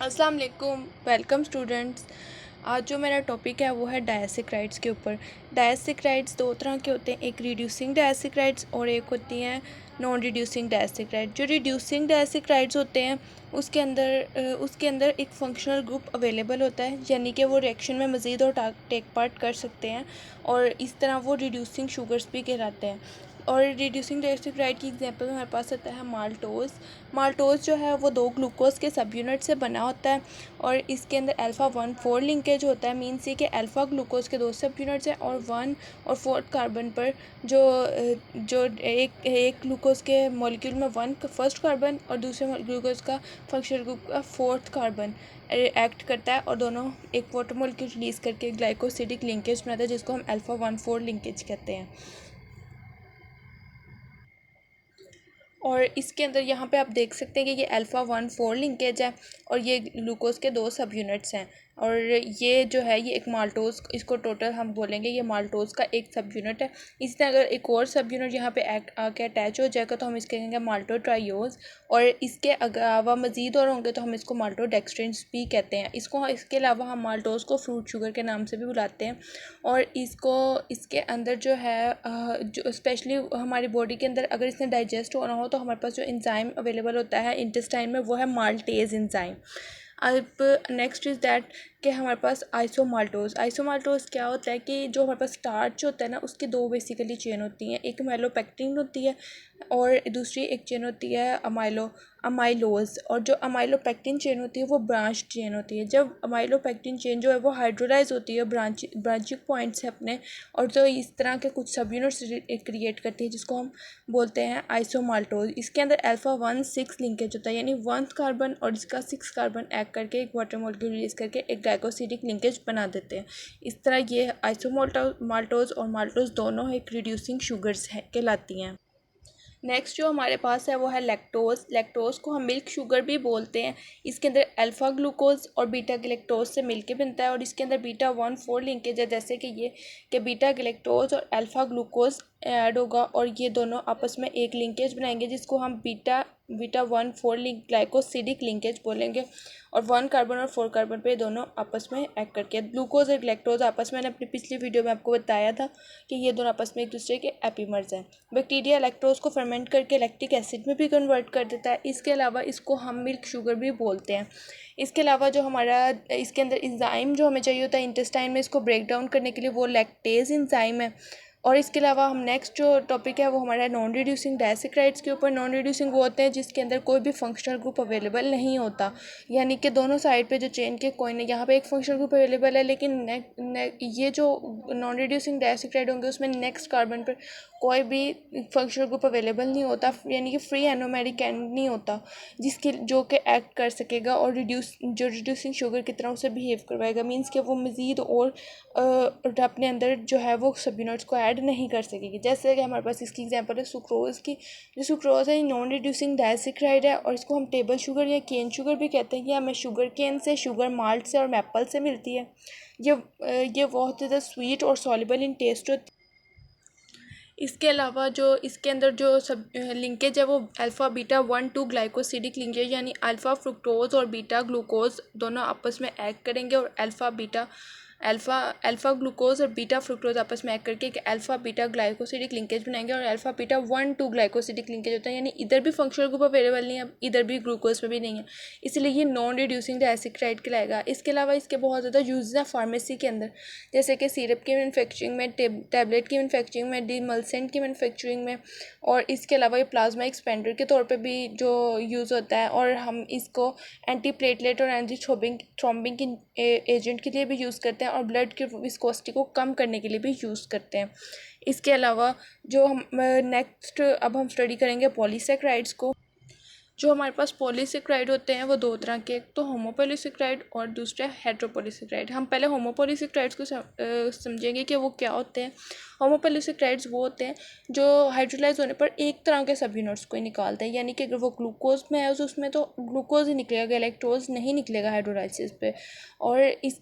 अस्सलाम वालेकुम। Welcome students. आज जो मेरा टॉपिक है वो है डायसेक्राइड्स के ऊपर। डायसेक्राइड्स दो तरह के होते हैं, एक रिड्यूसिंग डायसेक्राइड्स और एक होती हैं नॉन रिड्यूसिंग डायसेक्राइड। जो रिड्यूसिंग डायसेक्राइड्स होते हैं उसके अंदर एक फंक्शनल ग्रुप अवेलेबल होता है, यानी कि वो रिएक्शन में मज़ीद और टेक पार्ट कर सकते हैं और इस तरह वो रिड्यूसिंग शुगर्स भी कहलाते हैं। और रिड्यूसिंग डायसेक्राइड की एग्जांपल हमारे पास आता है माल्टोज़। माल्टोज़ जो है वो 2 ग्लूकोज के सब यूनिट से बना होता है और इसके अंदर अल्फ़ा 1,4 लिंकेज होता है। मीन्स ये कि अल्फ़ा ग्लूकोज के 2 सब यूनिट्स हैं और 1 और 4 कार्बन पर जो जो एक ग्लूकोज के मॉलिक्यूल में 1 फर्स्ट कार्बन और दूसरे ग्लूकोज का फंक्शनल ग्रुप का 4th कार्बन एक्ट करता है और दोनों एक वाटर मॉलिक्यूल रिलीज़ करके ग्लाइकोसिडिक लिंकेज बनाता है, जिसको हम अल्फ़ा 1,4 लिंकेज कहते हैं। और इसके अंदर यहाँ पे आप देख सकते हैं कि ये अल्फ़ा 1,4 लिंकेज है और ये ग्लूकोज के 2 सब यूनिट्स हैं और ये जो है ये एक माल्टोज़, इसको टोटल हम बोलेंगे ये माल्टोज़ का एक सब यूनिट है। इसी तरह अगर एक और सब यूनिट यहाँ पे आके अटैच हो जाएगा तो हम इसके कहेंगे माल्टो ट्राइयोज, और इसके अलावा मज़ीद और होंगे तो हम इसको माल्टो डेक्सट्रिन्स भी कहते हैं। इसके अलावा हम माल्टोज़ को फ्रूट शुगर के नाम से भी बुलाते हैं। और इसके अंदर जो है जो स्पेशली हमारी बॉडी के अंदर अगर इसने डाइजेस्ट होना हो तो हमारे पास जो एंजाइम अवेलेबल होता है इंटेस्टाइन में वो है माल्टेज़ एंजाइम। अब नेक्स्ट इज़ दैट कि हमारे पास आइसोमाल्टोज़ क्या होता है कि जो हमारे पास स्टार्च होता है ना उसकी 2 बेसिकली चेन होती हैं, एक मेलोपेक्टिन होती है और दूसरी एक चेन होती है अमाइलोज। और जो अमाइलोपेक्टिन चेन होती है वो ब्रांच चेन होती है। जब अमाइलोपेक्टिन चेन जो है वो हाइड्रोलाइज होती है ब्रांचिंग पॉइंट से अपने, और जो इस तरह के कुछ सब यूनिट्स क्रिएट करती है जिसको हम बोलते हैं आइसोमाल्टोज। इसके अंदर अल्फ़ा 1,6 लिंकेज होता है, यानी 1th कार्बन और इसका 6 कार्बन ऐड करके एक वाटर मॉलिक्यूल रिलीज़ करके एक ग्लाइकोसिडिक लिंकेज बना देते हैं। इस तरह ये माल्टोज और माल्टोज दोनों एक रिड्यूसिंग शुगर्स है कहलाती हैं। नेक्स्ट जो हमारे पास है वो है लैक्टोज़ को हम मिल्क शुगर भी बोलते हैं। इसके अंदर अल्फ़ा ग्लूकोज और बीटा गलेक्टोज से मिलके बनता है और इसके अंदर बीटा 1,4 लिंकेज है, जैसे कि ये कि बीटा गलेक्टोज और अल्फ़ा ग्लूकोज ऐड होगा और ये दोनों आपस में एक लिंकेज बनाएंगे जिसको हम बीटा 1,4 ग्लाइकोसिडिक लिंकेज बोलेंगे। और 1 कार्बन और 4 कार्बन पे दोनों आपस में एक्ट करके ग्लूकोज और ग्लैक्टोज आपस में, मैंने अपनी पिछली वीडियो में आपको बताया था कि ये दोनों आपस में एक दूसरे के एपीमर्स हैं। बैक्टीरिया लैक्टोज को फर्मेंट करके लैक्टिक एसिड में भी कन्वर्ट कर देता है। इसके अलावा इसको हम मिल्क शुगर भी बोलते हैं। इसके अलावा जो हमारा इसके अंदर एंजाइम जो हमें चाहिए होता है इंटेस्टाइन में इसको ब्रेक डाउन करने के लिए, वो लैक्टेज एंजाइम है। और इसके अलावा हम नेक्स्ट जो टॉपिक है वो हमारा नॉन रिड्यूसिंग डायसेक्राइड्स के ऊपर। नॉन रिड्यूसिंग वो होते हैं जिसके अंदर कोई भी फंक्शनल ग्रुप अवेलेबल नहीं होता, यानी कि दोनों साइड पे जो चेन के कॉइन है यहाँ पे एक फंक्शनल ग्रुप अवेलेबल है, लेकिन ये जो नॉन रिड्यूसिंग डायसेक्राइड होंगे उसमें नेक्स्ट कार्बन पर कोई भी फंक्शनल ग्रुप अवेलेबल नहीं होता, यानी कि फ्री एनोमेरिक एंड नहीं होता जिसके जो कि एक्ट कर सकेगा और रिड्यूसिंग शुगर की तरह उसे बिहेव करवाएगा। मीन्स कि वो मज़ीद और अपने अंदर जो है वो सब यूनिट्स को ऐड नहीं कर सकेगी। जैसे कि हमारे पास इसकी एग्जांपल है सुक्रोज़ की। जो सुक्रोज़ है नॉन रिड्यूसिंग डायसेक्राइड है और इसको हम टेबल शुगर या केन शुगर भी कहते हैं। ये हमें शुगर केन से, शुगर माल्ट से और मैपल से मिलती है। ये बहुत ज़्यादा स्वीट और सॉल्युबल इन टेस्ट होती है। इसके अलावा जो इसके अंदर जो सब लिंकेज है वो अल्फ़ा बीटा 1,2 ग्लाइकोसिडिक लिंकेज, यानी अल्फ़ा फ्रुक्टोज़ और बीटा ग्लूकोज दोनों आपस में ऐड करेंगे और अल्फ़ा ग्लूकोज और बीटा फ्रुक्टोज आपस में ऐड करके एक अल्फ़ा बीटा ग्लाइकोसिडिक लिंकेज बनाएंगे और अल्फ़ा बीटा 1,2 ग्लाइकोसिडिक लिंकेज होता है, यानी इधर भी फंक्शनल ग्रुप अवेलेबल नहीं है, इधर भी ग्लूकोज में भी नहीं है, इसलिए ये नॉन रिड्यूसिंग डायसेक्राइड कहलाएगा। इसके अलावा इसके बहुत ज़्यादा यूज़ है फार्मेसी के अंदर, जैसे कि सिरप की मैनुफैक्चरिंग में, टैबलेट की मैनुफैक्चरिंग में, डिमल्सेंट की मैनुफैक्चरिंग में, और इसके अलावा ये प्लाज्मा एक्सपेंडर के तौर पे भी जो यूज़ होता है। और हम इसको एंटी प्लेटलेट और एंटी थ्रोम्बिंग एजेंट के लिए भी यूज़ करते हैं और ब्लड की विस्कोसिटी को कम करने के लिए भी यूज़ करते हैं। इसके अलावा जो हम नेक्स्ट अब हम स्टडी करेंगे पॉलीसेक्राइड्स को। जो हमारे पास पॉलीसेक्राइड होते हैं वो 2 तरह के, एक तो होमोपॉलीसेक्राइड और दूसरा हेट्रोपॉलीसेक्राइड। हम पहले होमोपॉलीसेक्राइड्स को समझेंगे कि वो क्या होते हैं। होमोपॉलीसेक्राइड्स वो होते हैं जो हाइड्रोलाइज होने पर एक तरह के सब यूनिट्स को ही निकालते हैं, यानी कि अगर वो ग्लूकोज में है तो उसमें तो ग्लूकोज ही निकलेगा, गैलेक्टोज नहीं निकलेगा हाइड्रोलाइसिस पे। और इस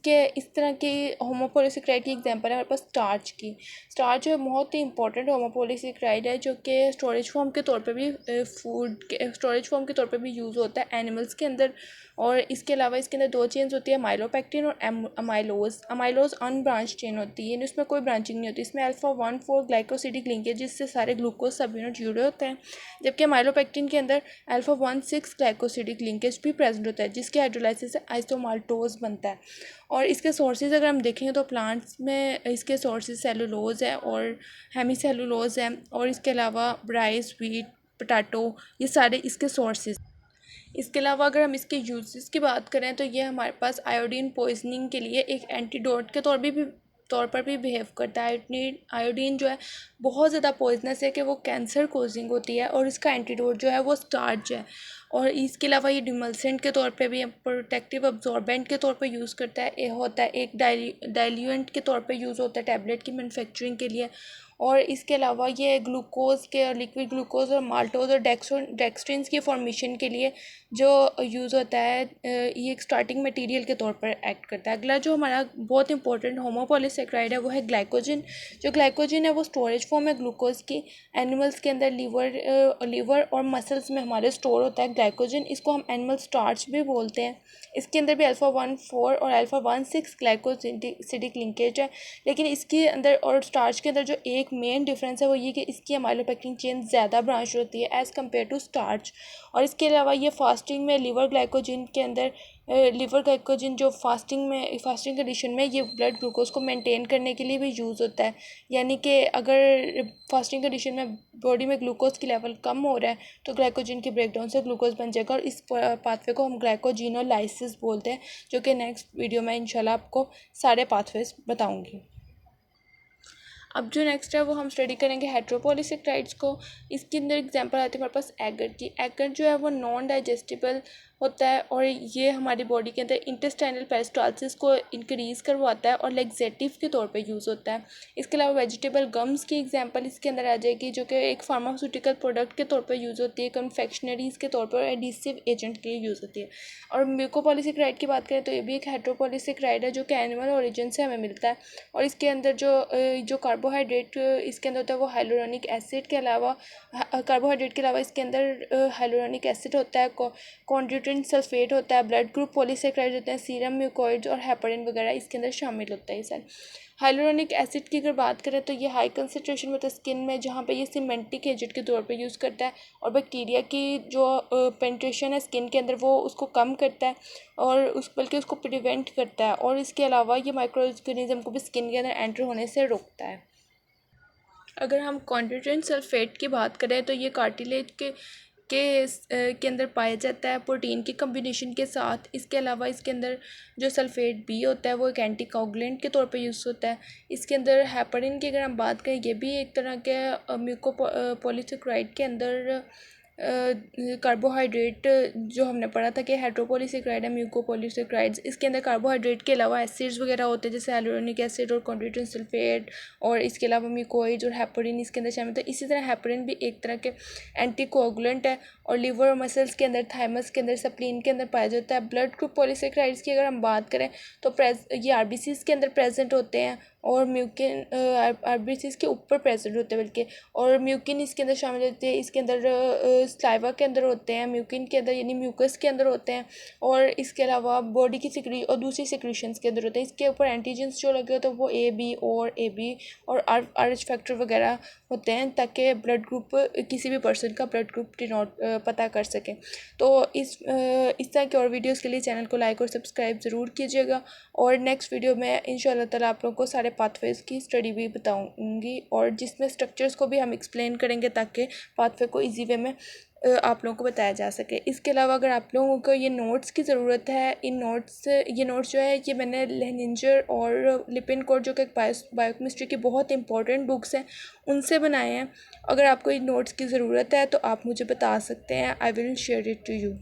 तरह की होमोपॉलीसेक्राइड की एग्जांपल है हमारे पास स्टार्च की। स्टार्च जो बहुत ही इंपॉर्टेंट होमोपॉलीसेक्राइड है जो कि स्टोरेज फॉर्म के तौर पे भी स्टोरेज फॉर्म फॉर्म के तौर पर भी यूज़ होता है एनिमल्स के अंदर। और इसके अलावा इसके अंदर दो चेन्स होती है, माइलोपेक्टिन और अमाइलोज। अमाइलोज अनब्रांच चेन होती है, इसमें कोई ब्रांचिंग नहीं होती। इसमें अल्फा 1,4 ग्लाइकोसिडिक लिंकेज जिससे सारे ग्लूकोज सब यूनिट जुड़े होते हैं, जबकि माइलोपेक्टिन के अंदर अल्फा 1,6 ग्लाइकोसिडिक लिंकेज भी प्रेजेंट होता है जिसके हाइड्रोलाइसिस से आइसोमाल्टोज बनता है। और इसके सोर्सेज अगर हम देखेंगे तो प्लांट्स में इसके सोर्सेज सेलुलोज है और हेमी सेलुलोज है, और इसके अलावा राइस, व्हीट, पोटैटो, ये सारे इसके सोर्सेज। इसके अलावा अगर हम इसके यूजेस की बात करें तो ये हमारे पास आयोडीन पॉइजनिंग के लिए एक एंटीडोट के तौर पर भी बिहेव करता है। आयोडीन जो है बहुत ज़्यादा पॉइजनस है कि वो कैंसर कोजिंग होती है, और इसका एंटीडोट जो है वो स्टार्च है। और इसके अलावा ये डिमल्सेंट के तौर पे भी, प्रोटेक्टिव अब्जॉर्बेंट के तौर पे यूज़ करता है, होता है एक डाइल्यूएंट के तौर पे यूज़ होता है टैबलेट की मैन्युफैक्चरिंग के लिए। और इसके अलावा ये ग्लूकोज के, लिक्विड ग्लूकोज और माल्टोज और डेक्स्ट्रिन्स की फॉर्मेशन के लिए जो यूज़ होता है, ये एक स्टार्टिंग मटेरियल के तौर पर एक्ट करता है। अगला जो हमारा बहुत इंपॉर्टेंट होमोपॉलीसेकेराइड है वो है ग्लाइकोजन। जो ग्लाइकोजन है वो स्टोरेज फॉर्म है ग्लूकोज की। एनिमल्स के अंदर लीवर और मसल्स में हमारे स्टोर होता है ग्लाइकोजन, इसको हम एनिमल स्टार्च भी बोलते हैं। इसके अंदर भी अल्फा 1,4 और अल्फा 1,6 ग्लाइकोसिडिक लिंकेज है, लेकिन इसके अंदर और स्टार्च के अंदर जो एक मेन डिफरेंस है वो ये कि इसकी अमाइलोपेक्टिन चेन ज़्यादा ब्रांच होती है एज़ कम्पेयर टू स्टार्च। और इसके अलावा ये फास्टिंग में लिवर ग्लाइकोजन के अंदर लिवर ग्लाइकोजन जो फास्टिंग कंडीशन में ये ब्लड ग्लूकोज को मेंटेन करने के लिए भी यूज़ होता है। यानी कि अगर फास्टिंग कंडीशन में बॉडी में ग्लूकोज की लेवल कम हो रहा है तो ग्लाइकोजन के ब्रेकडाउन से ग्लूकोज बन जाएगा, और इस पाथवे को हम ग्लाइकोजिनोलाइसिस बोलते हैं, जो कि नेक्स्ट वीडियो में इंशाल्लाह आपको सारे पाथवेज बताऊँगी। अब जो नेक्स्ट है वो हम स्टडी करेंगे हेट्रोपॉलीसेकेराइड्स को। इसके अंदर एग्जांपल आती है हमारे पास एगर की। एगर जो है वो नॉन डाइजेस्टिबल होता है और ये हमारी बॉडी के अंदर इंटेस्टाइनल पेरिस्टाल्सिस को इंक्रीज़ करवाता है और लेक्सेटिव के तौर पे यूज़ होता है। इसके अलावा वेजिटेबल गम्स की एग्जांपल इसके अंदर आ जाएगी, जो कि एक फार्मास्यूटिकल प्रोडक्ट के तौर पे यूज़ होती है, कन्फेक्शनरीज़ के तौर पर एडिसिव एजेंट के लिए यूज़ होती है। और म्यूकोपॉलीसेकेराइड की बात करें तो ये भी एक हेट्रोपॉलीसेकेराइड है जो कि एनिमल ओरिजिन से हमें मिलता है, और इसके अंदर जो कार्बोहाइड्रेट इसके अंदर होता है वो हाइलुरोनिक एसिड के अलावा, कार्बोहाइड्रेट के अलावा इसके अंदर हाइलुरोनिक एसिड होता है, कॉन्ड्यूटेंट सल्फेट होता है, ब्लड ग्रुप पॉलीसेकेराइड होते हैं, सीरम म्यूकोइड्स और हेपरिन वगैरह इसके अंदर शामिल होता है सर। हाइलुरोनिक एसिड की अगर बात करें तो ये हाई कंसनट्रेशन में होता है स्किन में, जहाँ पे ये सीमेंटिक एजेंट के तौर पे यूज़ करता है, और बैक्टीरिया की जो पेनिट्रेशन है स्किन के अंदर वो उसको कम करता है और बल्कि उसको प्रिवेंट करता है, और इसके अलावा ये माइक्रो ऑर्गेनिज्म को भी स्किन के अंदर एंटर होने से रोकता है। अगर हम कॉन्ड्यूटेंट सल्फेट की बात करें तो ये कार्टिलेज के अंदर पाया जाता है प्रोटीन के कम्बिनेशन के साथ। इसके अलावा इसके अंदर जो सल्फेट बी होता है वो एक एंटीकोगुलेंट के तौर पे यूज़ होता है। इसके अंदर हेपरिन की अगर हम बात करें ये भी एक तरह के म्यूकोपॉलीसेकेराइड के अंदर कार्बोहाइड्रेट, जो हमने पढ़ा था कि हेट्रोपॉलीसेकेराइड है म्यूकोपॉलीसेकेराइड्स, इसके अंदर कार्बोहाइड्रेट के अलावा एसिड्स वगैरह होते हैं जैसे हाइलुरोनिक एसिड और कॉन्ड्यूटेंट सल्फेट, और इसके अलावा म्यूकोइड्स और हेपरिन इसके अंदर शामिल होता है। इसी तरह हेपरिन भी एक तरह के एंटीकोगुलेंट है, और लिवर और मसल्स के अंदर, थाइमस के अंदर, स्प्लीन के अंदर पाया जाता है। ब्लड ग्रुप पॉलीसेकेराइड्स की अगर हम बात करें तो ये आरबीसीज के अंदर प्रेजेंट होते हैं, और म्यूकिन आरबीसीज के ऊपर प्रेजेंट होते हैं बल्कि, और म्यूकिन इसके अंदर शामिल होते हैं। इसके अंदर स्लाइवा के अंदर होते हैं, म्यूकिन के अंदर यानी म्यूकस के अंदर होते हैं, और इसके अलावा बॉडी की और दूसरी सिक्रीशंस के अंदर होते हैं। इसके ऊपर एंटीजेंस जो लगे होते हैं वो ए बी और RH फैक्टर वगैरह होते हैं, ताकि ब्लड ग्रुप किसी भी पर्सन का ब्लड ग्रुप डिनोट पता कर सकें। तो इस तरह के और वीडियोस के लिए चैनल को लाइक और सब्सक्राइब ज़रूर कीजिएगा, और नेक्स्ट वीडियो में इंशाल्लाह ताला आप लोगों को सारे पाथवेज की स्टडी भी बताऊंगी, और जिसमें स्ट्रक्चर्स को भी हम एक्सप्लेन करेंगे ताकि पाथवे को ईजी वे में आप लोगों को बताया जा सके। इसके अलावा अगर आप लोगों को ये नोट्स की ज़रूरत है, ये नोट्स जो है ये मैंने लेनिंजर और लिपिनकोड जो कि बायोकेमिस्ट्री की बहुत इंपॉर्टेंट बुक्स हैं उनसे बनाए हैं। अगर आपको इन नोट्स की ज़रूरत है तो आप मुझे बता सकते हैं, I will share it to you.